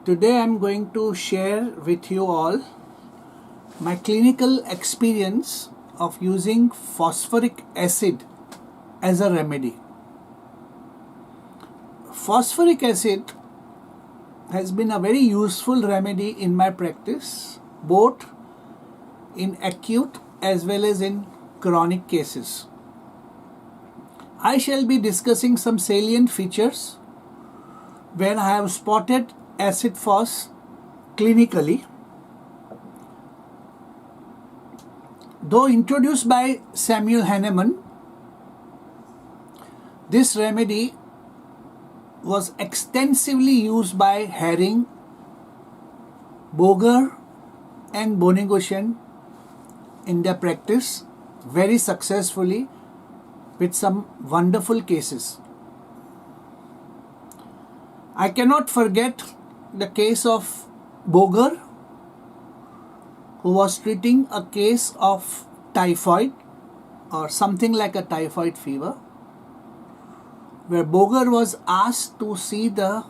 Today I'm going to share with you all my clinical experience of using phosphoric acid as a remedy. Phosphoric acid has been a very useful remedy in my practice, both in acute as well as in chronic cases. I shall be discussing some salient features where I have spotted acid phos clinically. Though introduced by Samuel Hahnemann, this remedy was extensively used by Herring, Boger and Bonegoshen in their practice very successfully with some wonderful cases. I cannot forget the case of Boger, who was treating a case of typhoid or something like a typhoid fever, where Boger was asked to see the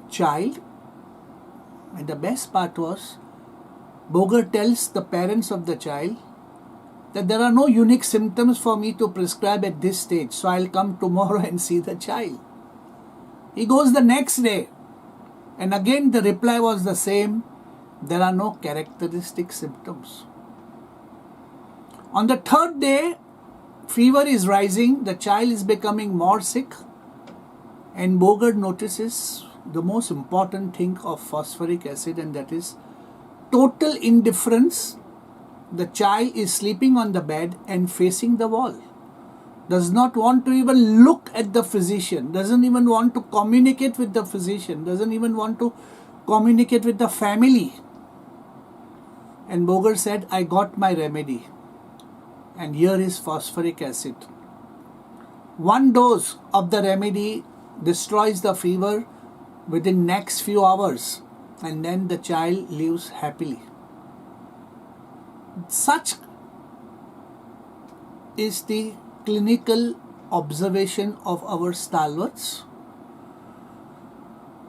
child, and the best part was Boger tells the parents of the child that there are no unique symptoms for me to prescribe at this stage, so I'll come tomorrow and see the child. He goes the next day, and again the reply was the same: there are no characteristic symptoms. On the third day, fever is rising, the child is becoming more sick, and Boger notices the most important thing of phosphoric acid, and that is total indifference. The child is sleeping on the bed and facing the wall, does not want to even look at the physician, doesn't even want to communicate with the physician, doesn't even want to communicate with the family. And Boger said, I got my remedy, and here is phosphoric acid. One dose of the remedy destroys the fever within next few hours, and then the child lives happily. Such is the clinical observation of our stalwarts,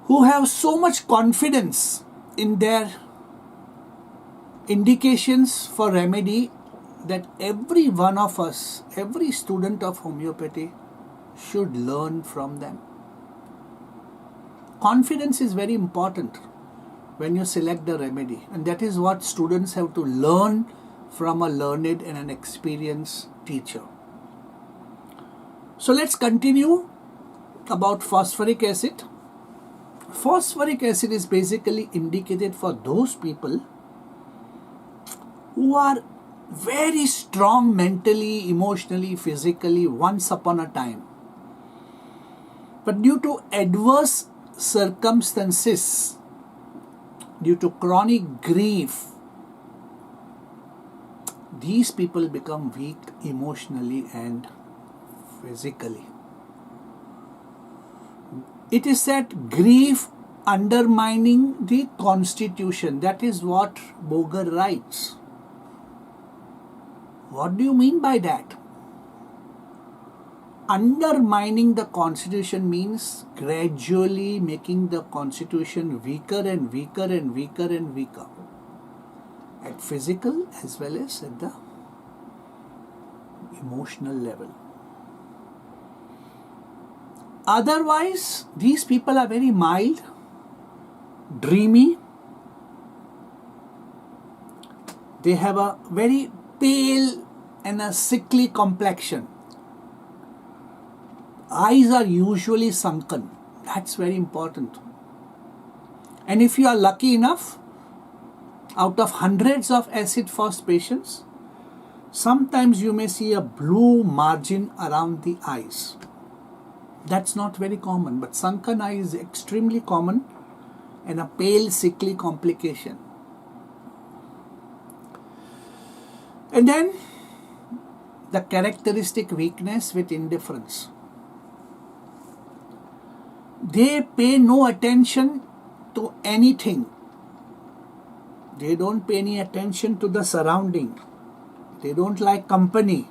who have so much confidence in their indications for remedy that every one of us, every student of homeopathy should learn from them. Confidence is very important when you select the remedy, and that is what students have to learn from a learned and an experienced teacher. So let's continue about phosphoric acid. Phosphoric acid is basically indicated for those people who are very strong mentally, emotionally, physically once upon a time, but due to adverse circumstances, due to chronic grief, these people become weak emotionally and physically. It is said grief undermining the constitution. That is what Boger writes. What do you mean by that? Undermining the constitution means gradually making the constitution weaker and weaker and weaker and weaker, at physical as well as at the emotional level. Otherwise, these people are very mild, dreamy. They have a very pale and a sickly complexion. Eyes are usually sunken. That's very important. And if you are lucky enough, out of hundreds of acid phos patients, sometimes you may see a blue margin around the eyes. That's not very common, but sunken eye is extremely common, and a pale, sickly complication. And then the characteristic weakness with indifference. They pay no attention to anything. They don't pay any attention to the surrounding. They don't like company.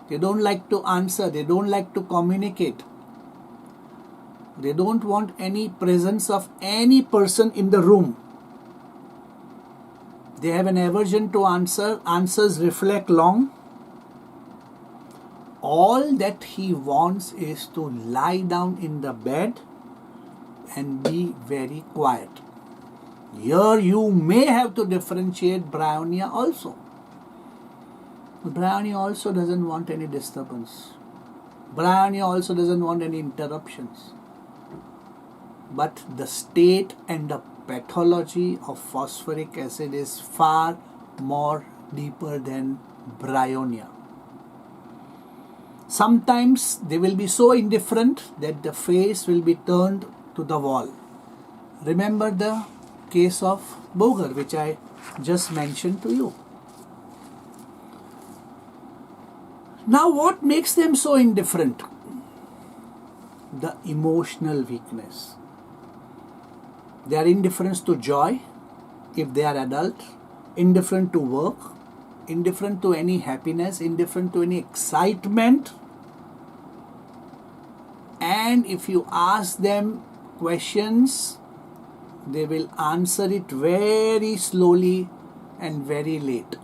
They don't like to answer. They don't like to communicate. They don't want any presence of any person in the room. They have an aversion to answers reflect long. All that he wants is to lie down in the bed and be very quiet. Here you may have to differentiate Bryonia also. Bryonia also doesn't want any disturbance. Bryonia also doesn't want any interruptions. But the state and the pathology of phosphoric acid is far more deeper than Bryonia. Sometimes they will be so indifferent that the face will be turned to the wall. Remember the case of Boger, which I just mentioned to you. Now, what makes them so indifferent? The emotional weakness. They are indifferent to joy if they are adult, indifferent to work, indifferent to any happiness, indifferent to any excitement. And if you ask them questions, they will answer it very slowly and very late.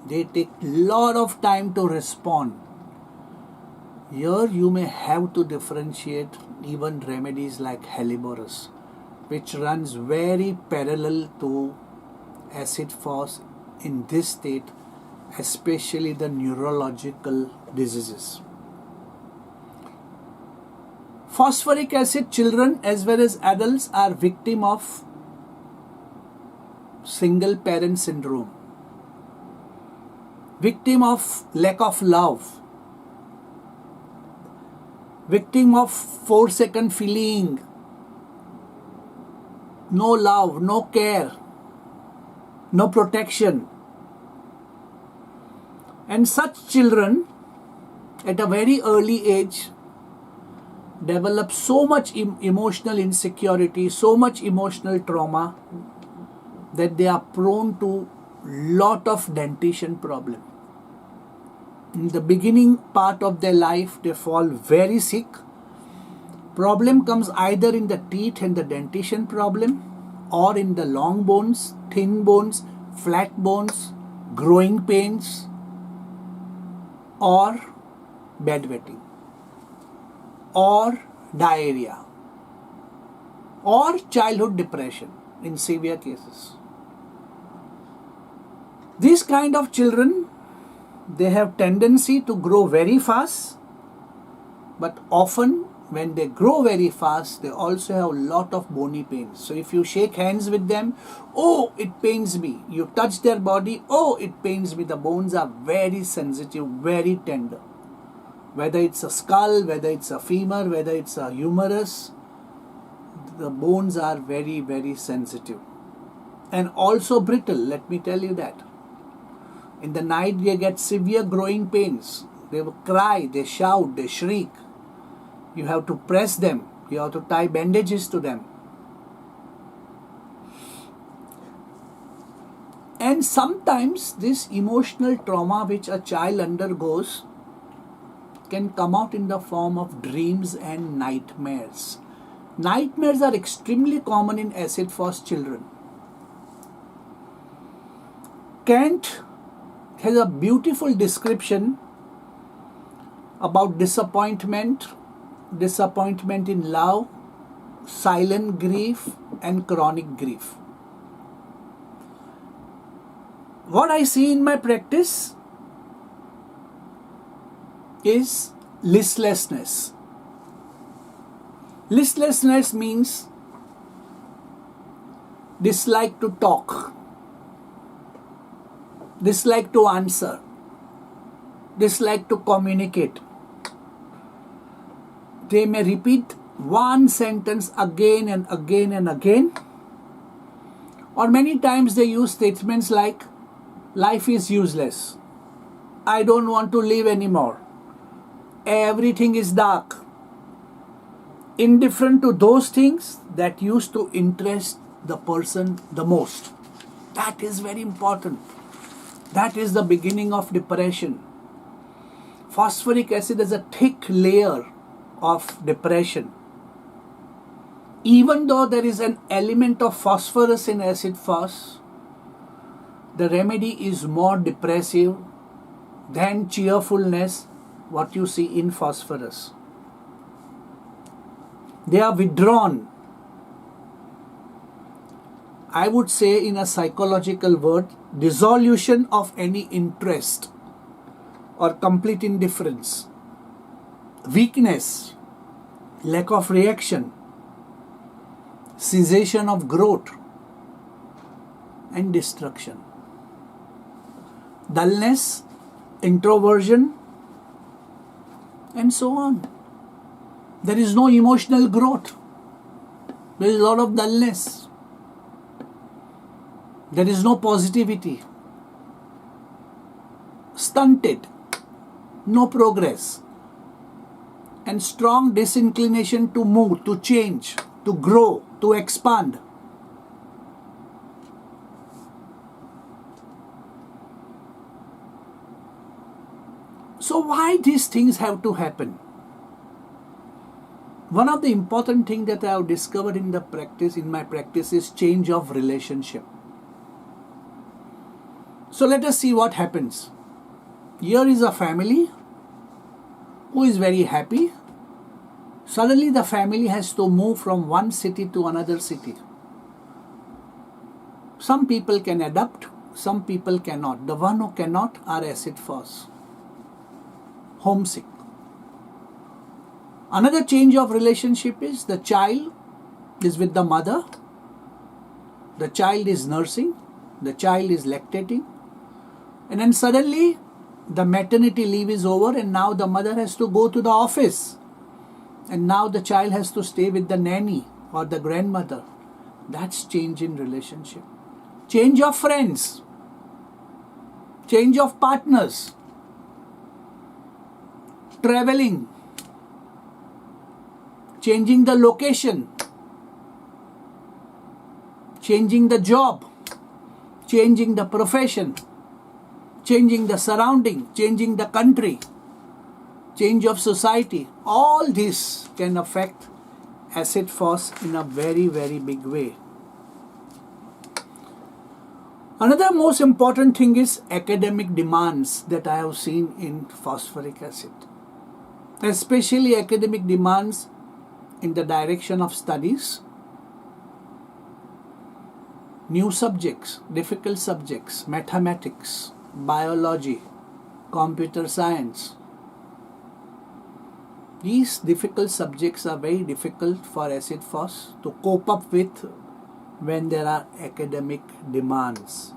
They take a lot of time to respond. Here you may have to differentiate even remedies like Helleborus, which runs very parallel to acid phos in this state, especially the neurological diseases. Phosphoric acid children as well as adults are victim of single parent syndrome, victim of lack of love, victim of 4-second feeling, no love, no care, no protection. And such children at a very early age develop so much emotional insecurity, so much emotional trauma that they are prone to lot of dentition problem. In the beginning part of their life, they fall very sick. Problem comes either in the teeth and the dentition problem, or in the long bones, thin bones, flat bones, growing pains, or bedwetting, or diarrhea, or childhood depression in severe cases. These kind of children, they have tendency to grow very fast, but often when they grow very fast, they also have a lot of bony pains. So if you shake hands with them, oh, it pains me. You touch their body, oh, it pains me. The bones are very sensitive, very tender. Whether it's a skull, whether it's a femur, whether it's a humerus, the bones are very, very sensitive. And also brittle, let me tell you that. In the night, they get severe growing pains. They will cry, they shout, they shriek. You have to press them. You have to tie bandages to them. And sometimes this emotional trauma which a child undergoes can come out in the form of dreams and nightmares. Nightmares are extremely common in acid phos children. Kant has a beautiful description about disappointment in love, silent grief, and chronic grief. What I see in my practice is listlessness. Listlessness means dislike to talk, dislike to answer, dislike to communicate. They may repeat one sentence again and again and again, or many times they use statements like, life is useless, I don't want to live anymore, everything is dark. Indifferent to those things that used to interest the person the most. That is very important. That is the beginning of depression. Phosphoric acid is a thick layer of depression. Even though there is an element of phosphorus in acid Phos, the remedy is more depressive than cheerfulness, what you see in phosphorus. They are withdrawn. I would say, in a psychological word, dissolution of any interest or complete indifference, weakness, lack of reaction, cessation of growth, and destruction. Dullness, introversion, and so on. There is no emotional growth. There is a lot of dullness. There is no positivity. Stunted. No progress. And strong disinclination to move, to change, to grow, to expand. So why these things have to happen? One of the important things that I have discovered in my practice is change of relationship. So let us see what happens. Here is a family who is very happy. Suddenly the family has to move from one city to another city. Some people can adapt, some people cannot. The one who cannot are acid Phos. Homesick. Another change of relationship is the child is with the mother, the child is nursing, the child is lactating, and then suddenly the maternity leave is over and now the mother has to go to the office and now the child has to stay with the nanny or the grandmother. That's change in relationship. Change of friends, change of partners, traveling, changing the location, changing the job, changing the profession, changing the surrounding, changing the country, change of society. All this can affect acid Phos in a very, very big way. Another most important thing is academic demands that I have seen in phosphoric acid. Especially academic demands in the direction of studies, new subjects, difficult subjects, mathematics, biology, computer science. These difficult subjects are very difficult for acid Phos to cope up with when there are academic demands.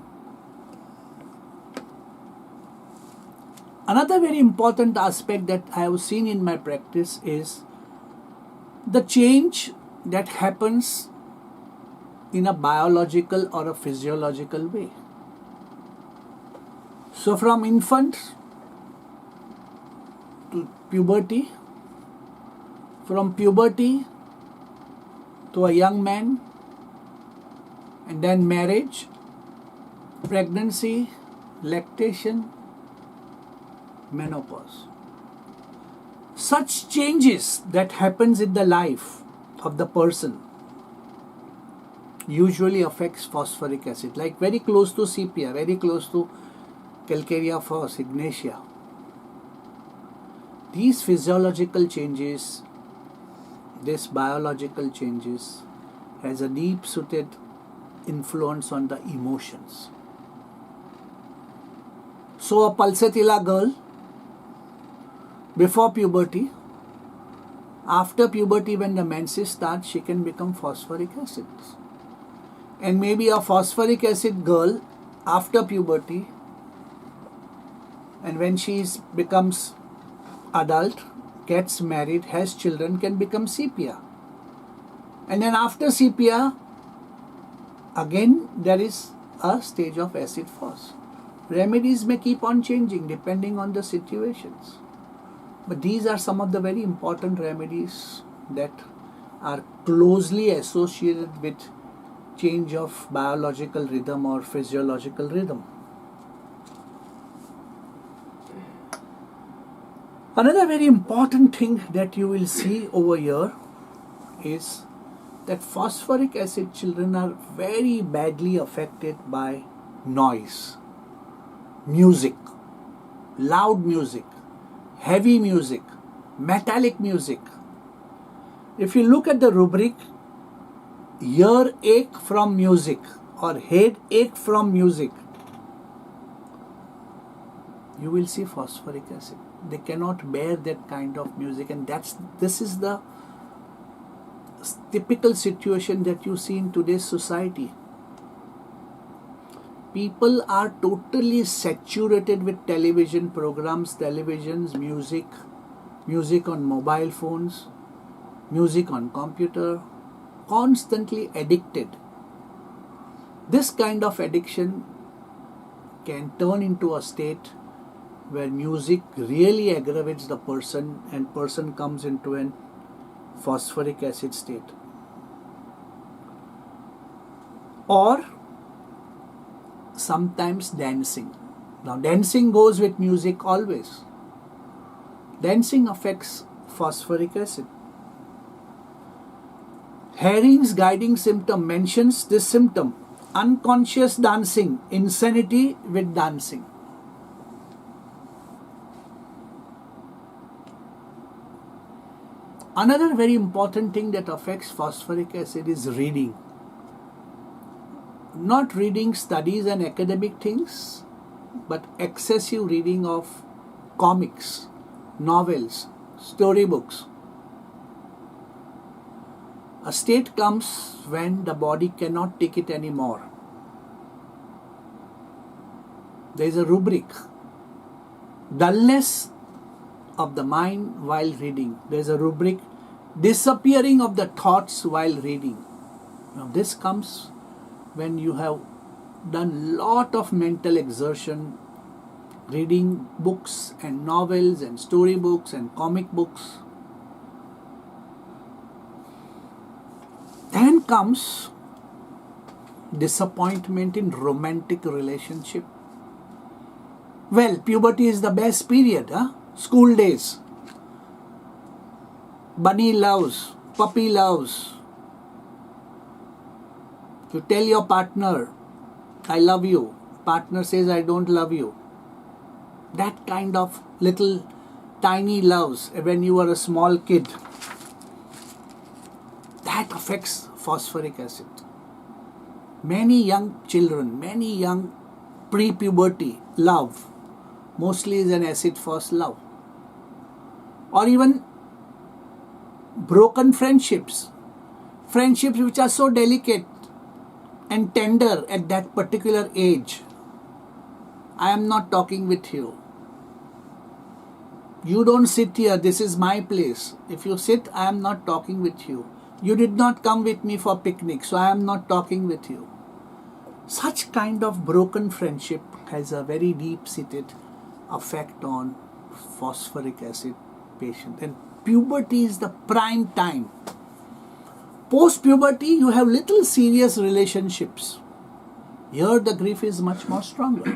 Another very important aspect that I have seen in my practice is the change that happens in a biological or a physiological way. So from infant to puberty, from puberty to a young man, and then marriage, pregnancy, lactation, menopause. Such changes that happens in the life of the person usually affects phosphoric acid, like very close to sepia, very close to calcarea phos, ignatia. These physiological changes, this biological changes has a deep-seated influence on the emotions. So a pulsatilla girl before puberty, after puberty when the menses start, she can become phosphoric acid. And maybe a phosphoric acid girl after puberty, and when she becomes adult, gets married, has children, can become sepia. And then after sepia, again there is a stage of acid Phos. Remedies may keep on changing depending on the situations. But these are some of the very important remedies that are closely associated with change of biological rhythm or physiological rhythm. Another very important thing that you will see over here is that phosphoric acid children are very badly affected by noise, music, loud music, heavy music, metallic music. If you look at the rubric, ear ache from music or head ache from music, you will see phosphoric acid. They cannot bear that kind of music, and this is the typical situation that you see in today's society. People are totally saturated with television programs, televisions, music on mobile phones, music on computer, constantly addicted. This kind of addiction can turn into a state where music really aggravates the person and person comes into an phosphoric acid state. Or sometimes dancing. Now dancing goes with music always. Dancing affects phosphoric acid. Herring's guiding symptom mentions this symptom: unconscious dancing, insanity with dancing. Another very important thing that affects phosphoric acid is reading. Not reading studies and academic things, but excessive reading of comics, novels, storybooks. A state comes when the body cannot take it anymore. There is a rubric: dullness of the mind while reading. There is a rubric: disappearing of the thoughts while reading. Now this comes when you have done lot of mental exertion, reading books and novels and storybooks and comic books. Then comes disappointment in romantic relationship. Well, puberty is the best period, School days. Bunny loves, puppy loves. You tell your partner, I love you. Partner says, I don't love you. That kind of little tiny loves when you were a small kid, that affects phosphoric acid. Many young children, many young pre-puberty love mostly is an acid phos love. Or even broken friendships which are so delicate and tender at that particular age. I am not talking with you. You don't sit here, this is my place. If you sit, I am not talking with you. You did not come with me for picnic, so I am not talking with you. Such kind of broken friendship has a very deep-seated effect on phosphoric acid patient. And puberty is the prime time. Post-puberty, you have little serious relationships. Here the grief is much more stronger.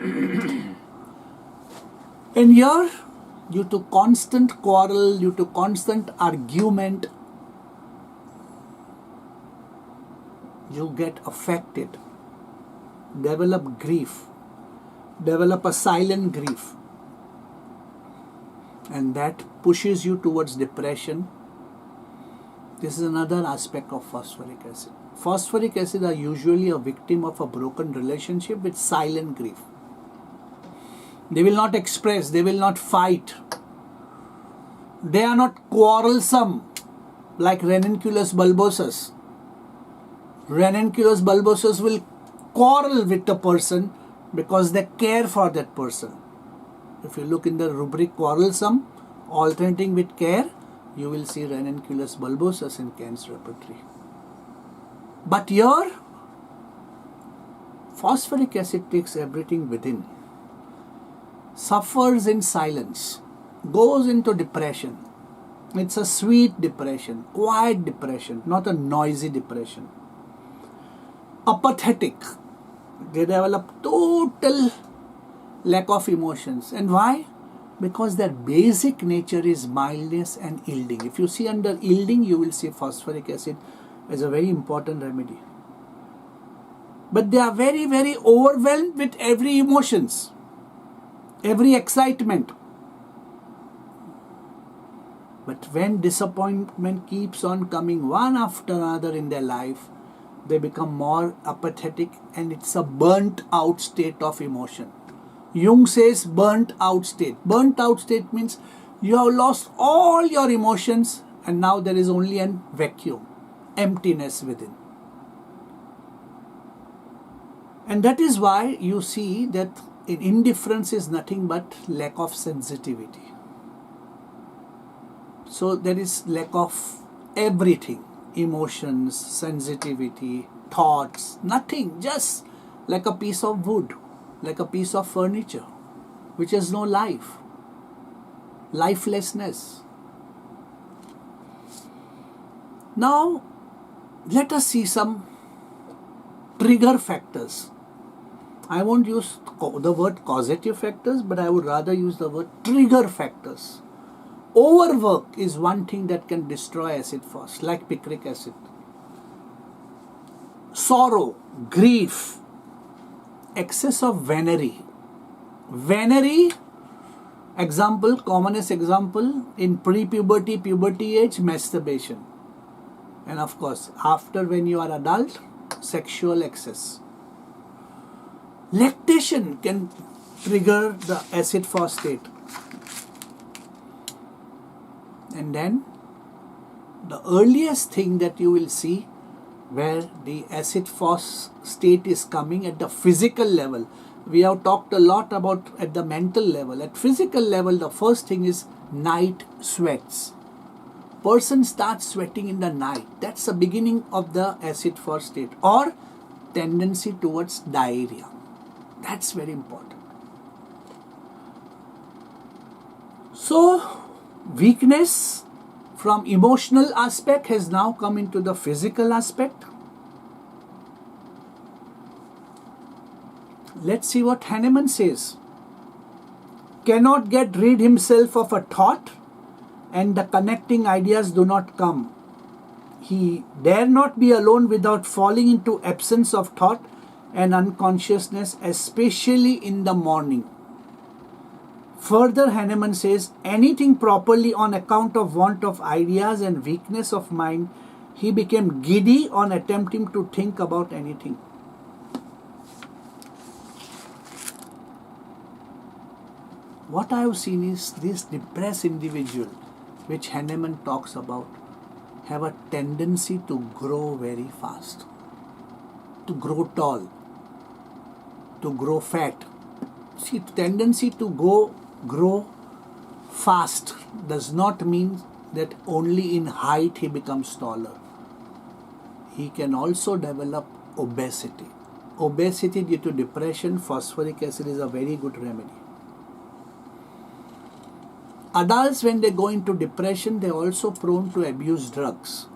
And here, due to constant quarrel, due to constant argument, you get affected, develop grief, develop a silent grief, and that pushes you towards depression. This is another aspect of phosphoric acid. Phosphoric acid are usually a victim of a broken relationship with silent grief. They will not express, they will not fight. They are not quarrelsome like ranunculus bulbosus. Ranunculus bulbosus will quarrel with the person because they care for that person. If you look in the rubric quarrelsome, alternating with care, you will see ranunculus bulbosus in Kent's repertory. But here, phosphoric acid takes everything within, suffers in silence, goes into depression. It's a sweet depression, quiet depression, not a noisy depression. Apathetic. They develop total lack of emotions. And why? Because their basic nature is mildness and yielding. If you see under yielding, you will see phosphoric acid as a very important remedy. But they are very, very overwhelmed with every emotions, every excitement. But when disappointment keeps on coming one after another in their life, they become more apathetic, and it's a burnt out state of emotion. Jung says burnt out state. Burnt out state means you have lost all your emotions and now there is only a vacuum, emptiness within. And that is why you see that indifference is nothing but lack of sensitivity. So there is lack of everything, emotions, sensitivity, thoughts, nothing, just like a piece of wood, like a piece of furniture, which has no life, lifelessness. Now, let us see some trigger factors. I won't use the word causative factors, but I would rather use the word trigger factors. Overwork is one thing that can destroy acid fast, like picric acid. Sorrow, grief, excess of venery. Venery, example, commonest example, in pre-puberty, puberty age, masturbation. And of course, after when you are adult, sexual excess. Lactation can trigger the acid fast state. And then the earliest thing that you will see where the acid fast state is coming at the physical level. We have talked a lot about at the mental level. At physical level, the first thing is night sweats. Person starts sweating in the night. That's the beginning of the acid fast state, or tendency towards diarrhea. That's very important. So, weakness from emotional aspect has now come into the physical aspect. Let's see what Hahnemann says. Cannot get rid himself of a thought, and the connecting ideas do not come. He dare not be alone without falling into absence of thought and unconsciousness, especially in the morning. Further, Hahnemann says, anything properly on account of want of ideas and weakness of mind, he became giddy on attempting to think about anything. What I have seen is this depressed individual, which Hahnemann talks about, have a tendency to grow very fast, to grow tall, to grow fat. See, tendency to grow fast does not mean that only in height he becomes taller. He can also develop obesity. Obesity due to depression, phosphoric acid is a very good remedy. Adults, when they go into depression, they are also prone to abuse drugs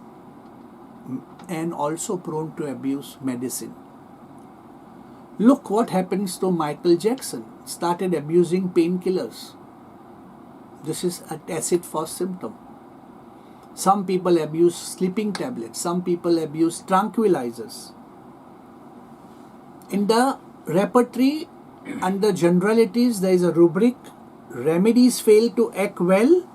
and also prone to abuse medicine. Look what happens to Michael Jackson. Started abusing painkillers. This is an acid fast symptom. Some people abuse sleeping tablets. Some people abuse tranquilizers. In the repertory, under generalities, there is a rubric. Remedies fail to act well.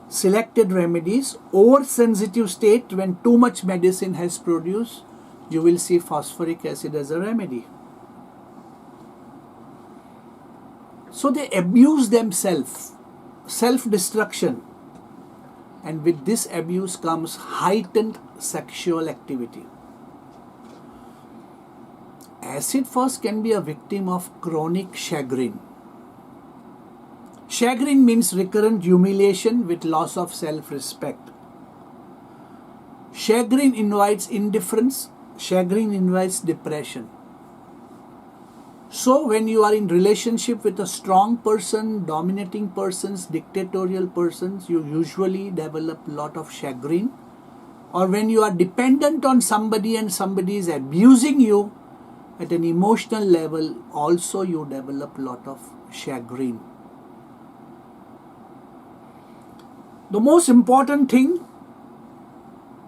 Selected remedies. Oversensitive state, when too much medicine has produced, you will see phosphoric acid as a remedy. So they abuse themselves, self-destruction, and with this abuse comes heightened sexual activity. Acid fast can be a victim of chronic chagrin. Chagrin means recurrent humiliation with loss of self-respect. Chagrin invites indifference. Chagrin invites depression. So when you are in relationship with a strong person, dominating persons, dictatorial persons, you usually develop a lot of chagrin. Or when you are dependent on somebody and somebody is abusing you at an emotional level, also you develop a lot of chagrin. The most important thing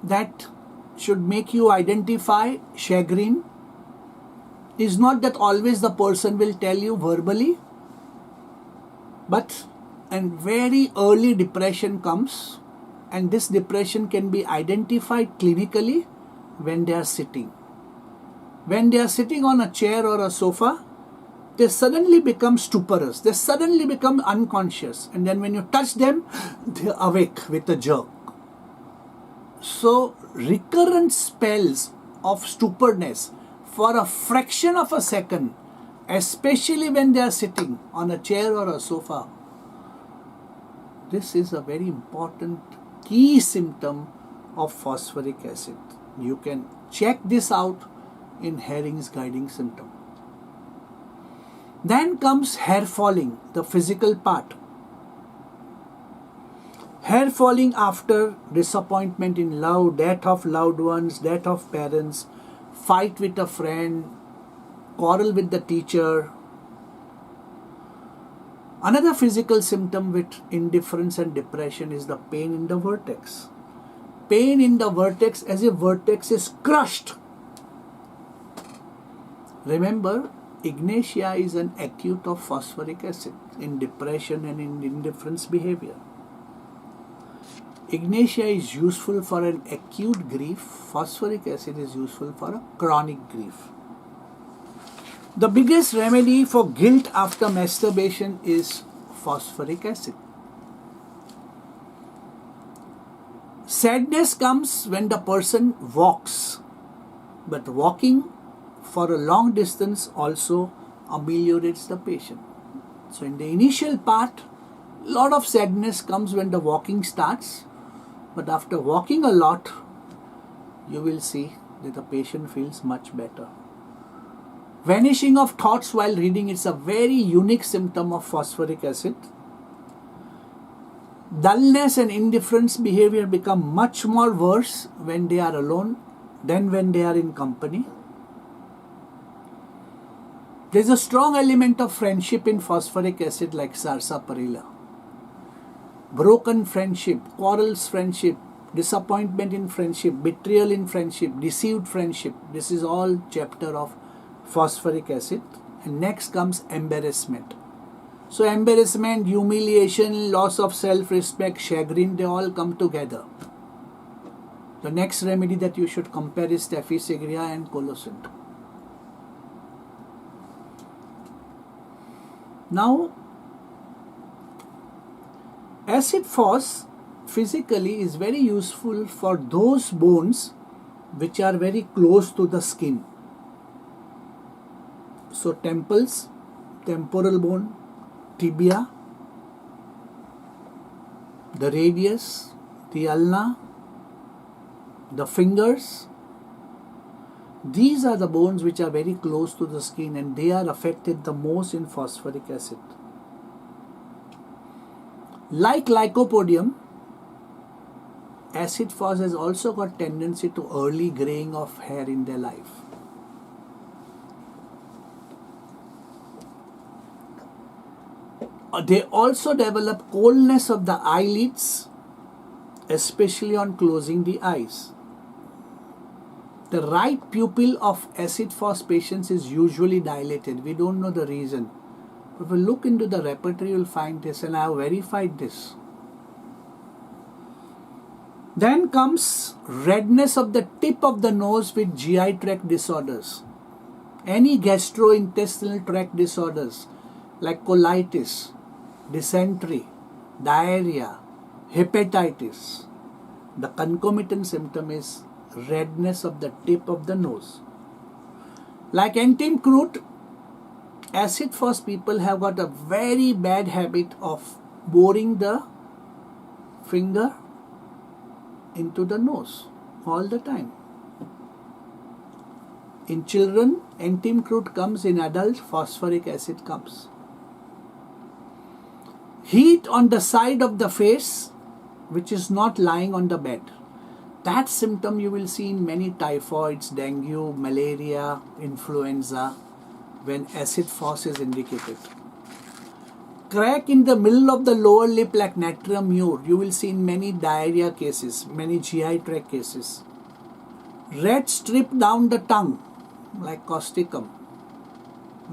that should make you identify chagrin. Is not that always the person will tell you verbally, but and very early depression comes, and this depression can be identified clinically when they are sitting. When they are sitting on a chair or a sofa, they suddenly become stuporous, they suddenly become unconscious, and then when you touch them, they are awake with a jerk. So recurrent spells of stuporness for a fraction of a second, especially when they are sitting on a chair or a sofa, this is a very important key symptom of phosphoric acid. You can check this out in Herring's guiding symptom. Then comes hair falling, the physical part. Hair falling after disappointment in love, death of loved ones, death of parents, fight with a friend, quarrel with the teacher. Another physical symptom with indifference and depression is the pain in the vertex. Pain in the vertex as if vertex is crushed. Remember, Ignatia is an acute of phosphoric acid in depression and in indifference behavior. Ignatia is useful for an acute grief. Phosphoric acid is useful for a chronic grief. The biggest remedy for guilt after masturbation is phosphoric acid. Sadness comes when the person walks, but walking for a long distance also ameliorates the patient. So in the initial part, a lot of sadness comes when the walking starts, but after walking a lot, you will see that the patient feels much better. Vanishing of thoughts while reading is a very unique symptom of phosphoric acid. Dullness and indifference behavior become much more worse when they are alone than when they are in company. There is a strong element of friendship in phosphoric acid like sarsaparilla. Broken friendship, quarrels friendship, disappointment in friendship, betrayal in friendship, deceived friendship. This is all chapter of phosphoric acid. And next comes embarrassment. So embarrassment, humiliation, loss of self-respect, chagrin, they all come together. The next remedy that you should compare is Staphy aureus and Colocynth. Now, acid phos physically is very useful for those bones which are very close to the skin. So temples, temporal bone, tibia, the radius, the ulna, the fingers. These are the bones which are very close to the skin and they are affected the most in phosphoric acid. Like lycopodium, acid phos has also got tendency to early graying of hair in their life. They also develop coldness of the eyelids, especially on closing the eyes. The right pupil of acid phos patients is usually dilated. We don't know the reason. If we look into the repertoire, you'll find this, and I have verified this. Then comes redness of the tip of the nose with GI tract disorders. Any gastrointestinal tract disorders like colitis, dysentery, diarrhea, hepatitis. The concomitant symptom is redness of the tip of the nose. Like antimcrute, acid phos people have got a very bad habit of boring the finger into the nose all the time. In children, antimcrute comes. In adults, phosphoric acid comes. Heat on the side of the face which is not lying on the bed. That symptom you will see in many typhoids, dengue, malaria, influenza when acid phos is indicated. Crack in the middle of the lower lip like natrium mure, you will see in many diarrhea cases, many GI tract cases. red strip down the tongue like causticum,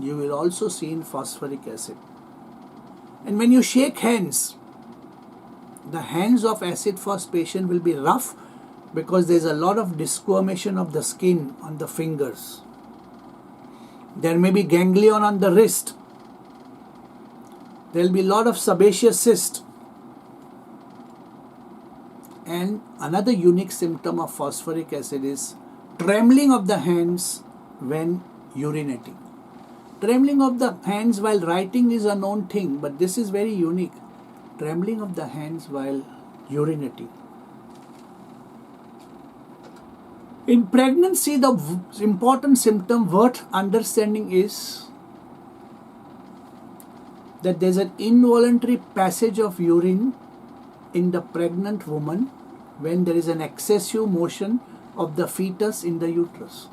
you will also see in phosphoric acid. And when you shake hands, the hands of acid phos patient will be rough because there is a lot of discoloration of the skin on the fingers. There may be ganglion on the wrist. There will be a lot of sebaceous cyst. And another unique symptom of phosphoric acid is trembling of the hands when urinating. Trembling of the hands while writing is a known thing, but this is very unique. Trembling of the hands while urinating. In pregnancy, the important symptom worth understanding is that there is an involuntary passage of urine in the pregnant woman when there is an excessive motion of the fetus in the uterus.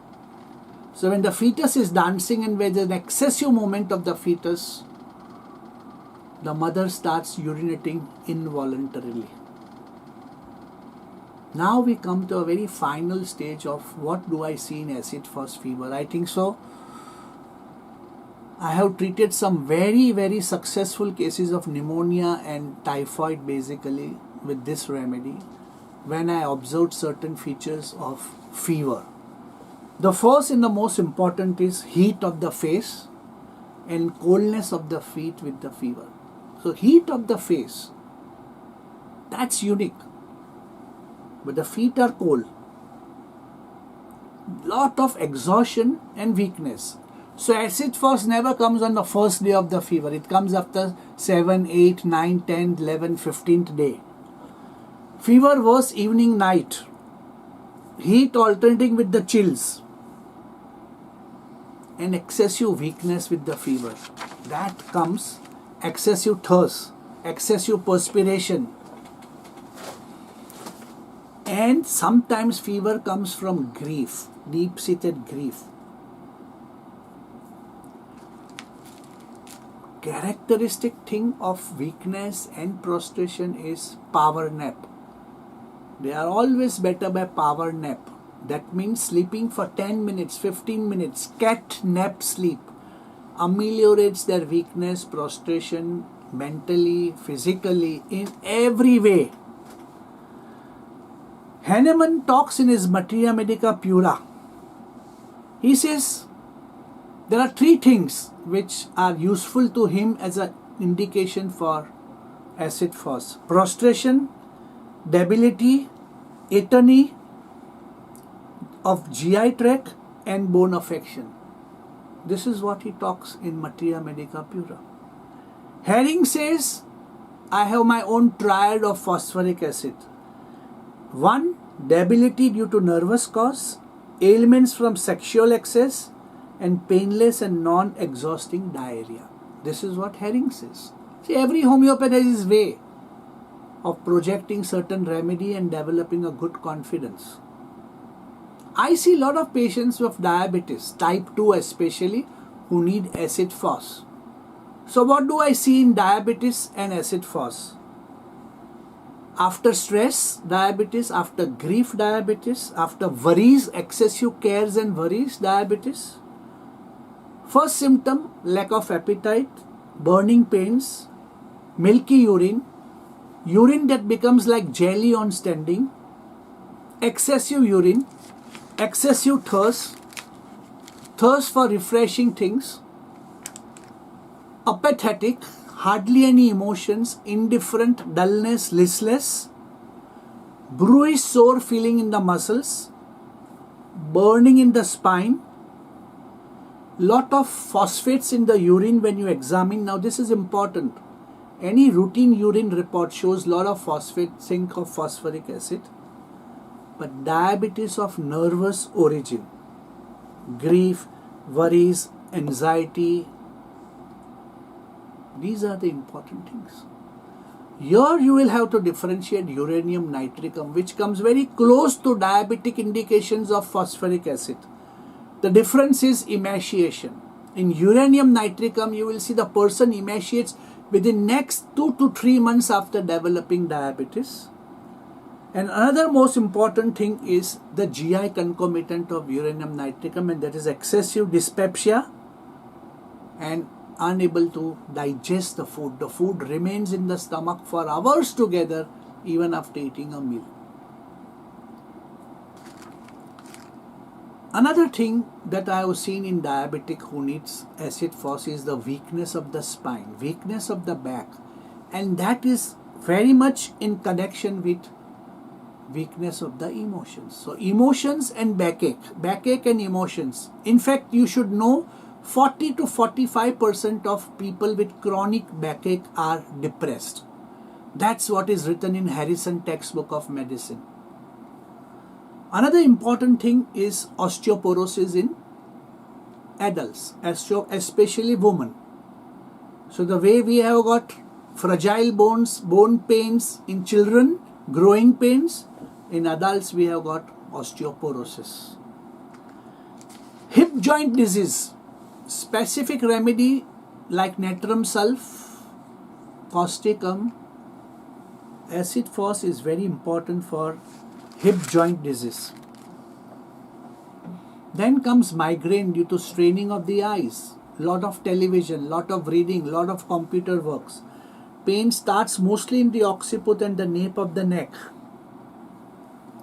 So when the fetus is dancing and when there is an excessive movement of the fetus, the mother starts urinating involuntarily. Now we come to a very final stage of what do I see in acid phos fever. I think so. I have treated some very successful cases of pneumonia and typhoid basically with this remedy when I observed certain features of fever. The first and the most important is heat of the face and coldness of the feet with the fever. So heat of the face, that's unique. But the feet are cold. Lot of exhaustion and weakness. So acid phos never comes on the first day of the fever. It comes after 7, 8, 9, 10, 11, 15th day. Fever worse evening, night. Heat alternating with the chills. And excessive weakness with the fever. That comes excessive thirst, excessive perspiration. And sometimes fever comes from grief, deep-seated grief. Characteristic thing of weakness and prostration is power nap. They are always better by power nap. That means sleeping for 10 minutes, 15 minutes, cat nap sleep ameliorates their weakness, prostration, mentally, physically, in every way. Hahnemann talks in his Materia Medica Pura. He says there are 3 things which are useful to him as an indication for acid phos. Prostration, debility, atony of GI tract and bone affection. This is what he talks in Materia Medica Pura. Herring says, I have my own triad of phosphoric acid. 1. Debility due to nervous cause, ailments from sexual excess, and painless and non-exhausting diarrhea. This is what Herring says. See, every homeopath has his way of projecting certain remedy and developing a good confidence. I see a lot of patients with diabetes, type 2 especially, who need acid phos. So what do I see in diabetes and acid phos? After stress, diabetes, after grief, diabetes, after worries, excessive cares and worries, diabetes. First symptom, lack of appetite, burning pains, milky urine, urine that becomes like jelly on standing, excessive urine, excessive thirst, thirst for refreshing things, apathetic, hardly any emotions, indifferent, dullness, listless, bluish sore feeling in the muscles, burning in the spine, lot of phosphates in the urine when you examine. Now this is important. Any routine urine report shows lot of phosphate, zinc of phosphoric acid. But diabetes of nervous origin, grief, worries, anxiety, these are the important things. Here you will have to differentiate uranium nitricum, which comes very close to diabetic indications of phosphoric acid. The difference is emaciation. In uranium nitricum, you will see the person emaciates within next 2 to 3 months after developing diabetes. And another most important thing is the GI concomitant of uranium nitricum, and that is excessive dyspepsia and unable to digest the food. The food remains in the stomach for hours together even after eating a meal. Another thing that I have seen in diabetic who needs acid phos is the weakness of the spine, weakness of the back, and that is very much in connection with weakness of the emotions. So emotions and backache and emotions. In fact, you should know 40 to 45% of people with chronic backache are depressed. That's what is written in Harrison textbook of medicine. Another important thing is osteoporosis in adults, especially women. So the way we have got fragile bones, bone pains in children, growing pains, in adults we have got osteoporosis. Hip joint disease, specific remedy like natrum sulph, causticum, acid phos is very important for hip joint disease. Then comes migraine due to straining of the eyes, lot of television, lot of reading, lot of computer works. Pain starts mostly in the occiput and the nape of the neck.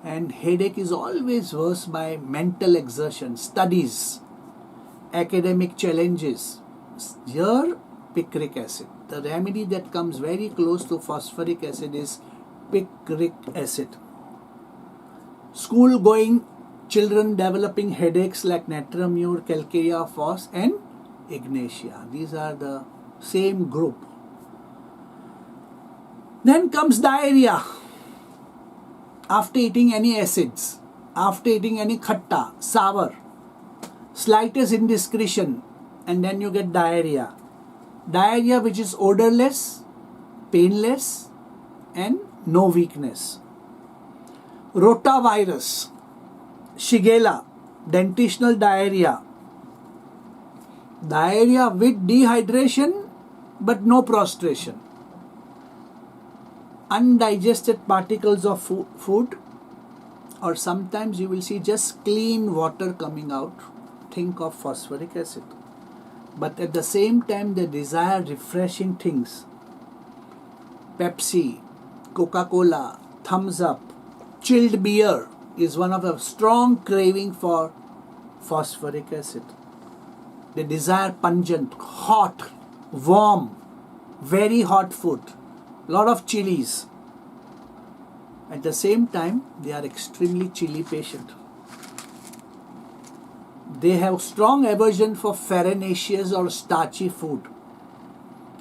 And headache is always worse by mental exertion, studies, academic challenges. Here, picric acid. The remedy that comes very close to phosphoric acid is picric acid. School going children developing headaches like natramure, calcarea, phos and ignatia. These are the same group. Then comes diarrhea. After eating any acids, after eating any khatta, sour, slightest indiscretion, and then you get diarrhea. Diarrhea which is odorless, painless, and no weakness. Rotavirus, Shigella, dentitional diarrhea. Diarrhea with dehydration but no prostration. Undigested particles of food, or sometimes you will see just clean water coming out. Think of phosphoric acid. But at the same time they desire refreshing things. Pepsi, Coca-Cola, Thumbs Up, chilled beer is one of a strong craving for phosphoric acid. They desire pungent, hot, warm, very hot food. Lot of chilies. At the same time, they are extremely chili patient. They have strong aversion for farinaceous or starchy food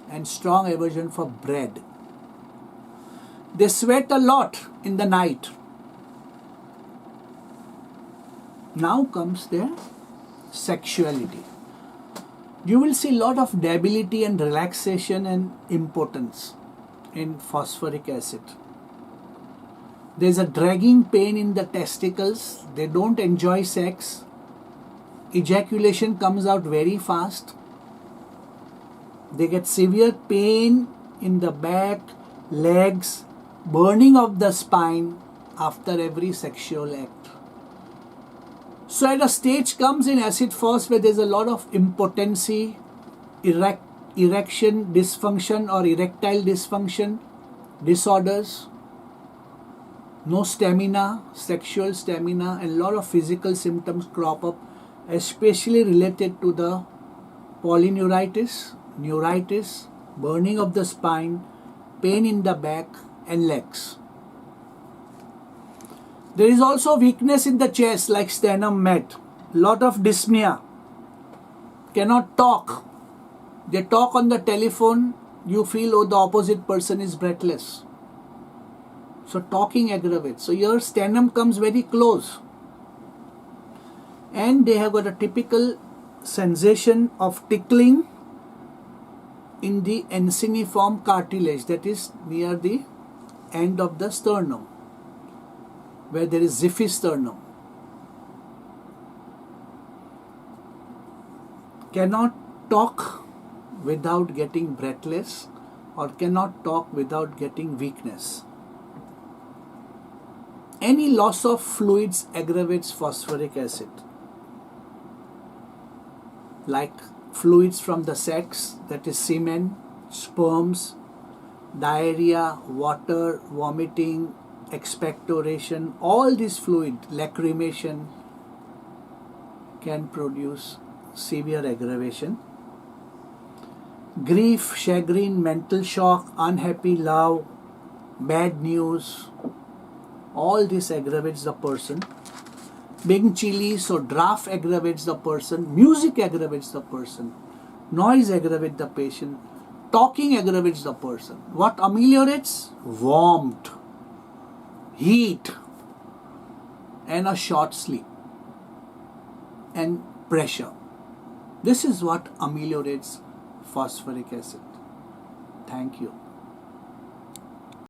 and strong aversion for bread. They sweat a lot in the night. Now comes their sexuality. You will see a lot of debility and relaxation and impotence in phosphoric acid. There is a dragging pain in the testicles. They don't enjoy sex. Ejaculation comes out very fast. They get severe pain in the back, legs, burning of the spine after every sexual act. So at a stage comes in acid phos where there is a lot of impotency, erection dysfunction or erectile dysfunction disorders, no stamina, sexual stamina, and a lot of physical symptoms crop up, especially related to the polyneuritis, neuritis, burning of the spine, pain in the back and legs. There is also weakness in the chest like sternum met, lot of dyspnea, cannot talk. They talk on the telephone, you feel the opposite person is breathless. So talking aggravates. So your sternum comes very close. And they have got a typical sensation of tickling in the enciniform cartilage, that is near the end of the sternum, where there is xiphisternum. Cannot talk without getting breathless or cannot talk without getting weakness. Any loss of fluids aggravates phosphoric acid, like fluids from the sex, that is semen, sperms, diarrhea, water, vomiting, expectoration, all this fluid, lacrimation, can produce severe aggravation. Grief, chagrin, mental shock, unhappy love, bad news, all this aggravates the person. Being chilly, so draft aggravates the person, music aggravates the person, noise aggravates the patient, talking aggravates the person. What ameliorates? Warmth, heat, and a short sleep, and pressure. This is what ameliorates phosphoric acid. Thank you.